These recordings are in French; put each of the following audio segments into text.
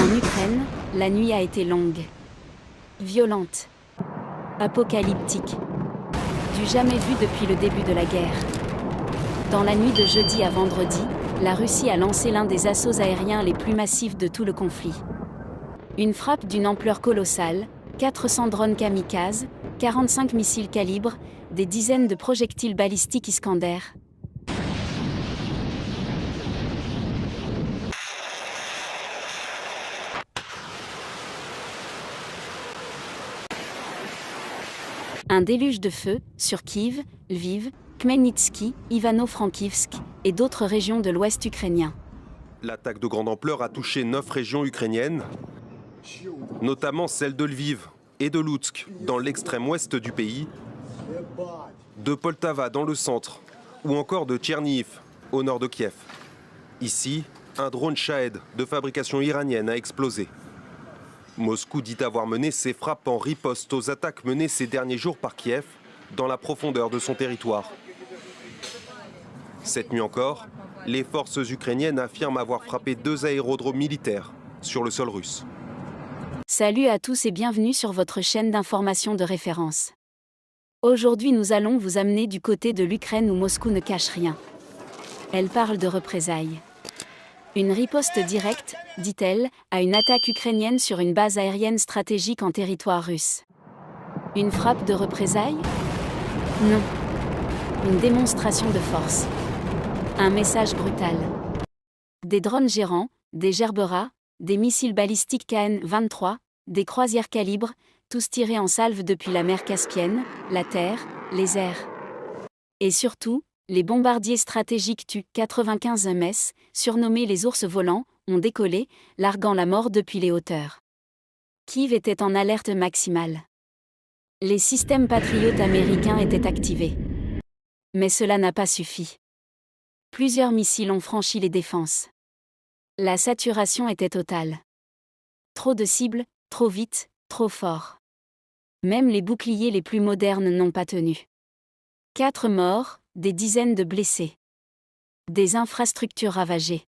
En Ukraine, la nuit a été longue, violente, apocalyptique, du jamais vu depuis le début de la guerre. Dans la nuit de jeudi à vendredi, la Russie a lancé l'un des assauts aériens les plus massifs de tout le conflit. Une frappe d'une ampleur colossale, 400 drones kamikazes, 45 missiles calibre, des dizaines de projectiles balistiques Iskander. Un déluge de feu sur Kiev, Lviv, Khmelnytsky, Ivano-Frankivsk et d'autres régions de l'ouest ukrainien. L'attaque de grande ampleur a touché 9 régions ukrainiennes, notamment celles de Lviv et de Loutsk, dans l'extrême ouest du pays, de Poltava dans le centre, ou encore de Tchernihiv, au nord de Kiev. Ici, un drone Shahed de fabrication iranienne a explosé. Moscou dit avoir mené ses frappes en riposte aux attaques menées ces derniers jours par Kiev, dans la profondeur de son territoire. Cette nuit encore, les forces ukrainiennes affirment avoir frappé 2 aérodromes militaires sur le sol russe. Salut à tous et bienvenue sur votre chaîne d'information de référence. Aujourd'hui nous allons vous amener du côté de l'Ukraine où Moscou ne cache rien. Elle parle de représailles. Une riposte directe, dit-elle, à une attaque ukrainienne sur une base aérienne stratégique en territoire russe. Une frappe de représailles ? Non. Une démonstration de force. Un message brutal. Des drones gérants, des Gerbera, des missiles balistiques KN-23, des croisières calibre, tous tirés en salve depuis la mer Caspienne, la terre, les airs. Et surtout, les bombardiers stratégiques Tu-95 MS, surnommés les ours volants, ont décollé, larguant la mort depuis les hauteurs. Kiev était en alerte maximale. Les systèmes Patriot américains étaient activés. Mais cela n'a pas suffi. Plusieurs missiles ont franchi les défenses. La saturation était totale. Trop de cibles, trop vite, trop fort. Même les boucliers les plus modernes n'ont pas tenu. 4 morts, des dizaines de blessés. Des infrastructures ravagées.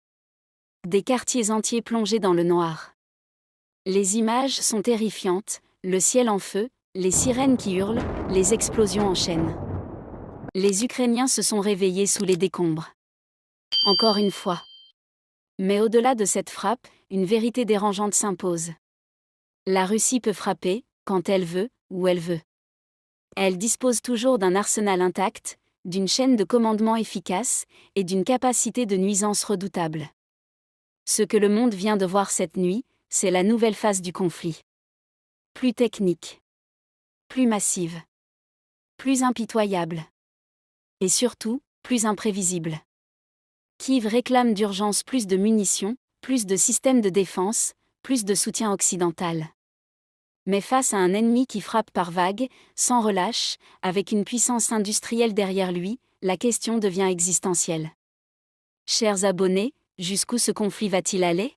Des quartiers entiers plongés dans le noir. Les images sont terrifiantes, le ciel en feu, les sirènes qui hurlent, les explosions en chaîne. Les Ukrainiens se sont réveillés sous les décombres. Encore une fois. Mais au-delà de cette frappe, une vérité dérangeante s'impose. La Russie peut frapper, quand elle veut, où elle veut. Elle dispose toujours d'un arsenal intact, d'une chaîne de commandement efficace, et d'une capacité de nuisance redoutable. Ce que le monde vient de voir cette nuit, c'est la nouvelle phase du conflit. Plus technique. Plus massive. Plus impitoyable. Et surtout, plus imprévisible. Kiev réclame d'urgence plus de munitions, plus de systèmes de défense, plus de soutien occidental. Mais face à un ennemi qui frappe par vagues, sans relâche, avec une puissance industrielle derrière lui, la question devient existentielle. Chers abonnés, jusqu'où ce conflit va-t-il aller ?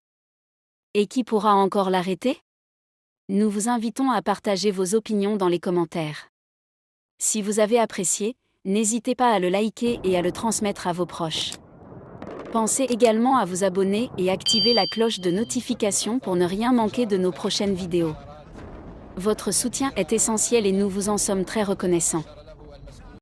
Et qui pourra encore l'arrêter ? Nous vous invitons à partager vos opinions dans les commentaires. Si vous avez apprécié, n'hésitez pas à le liker et à le transmettre à vos proches. Pensez également à vous abonner et activer la cloche de notification pour ne rien manquer de nos prochaines vidéos. Votre soutien est essentiel et nous vous en sommes très reconnaissants.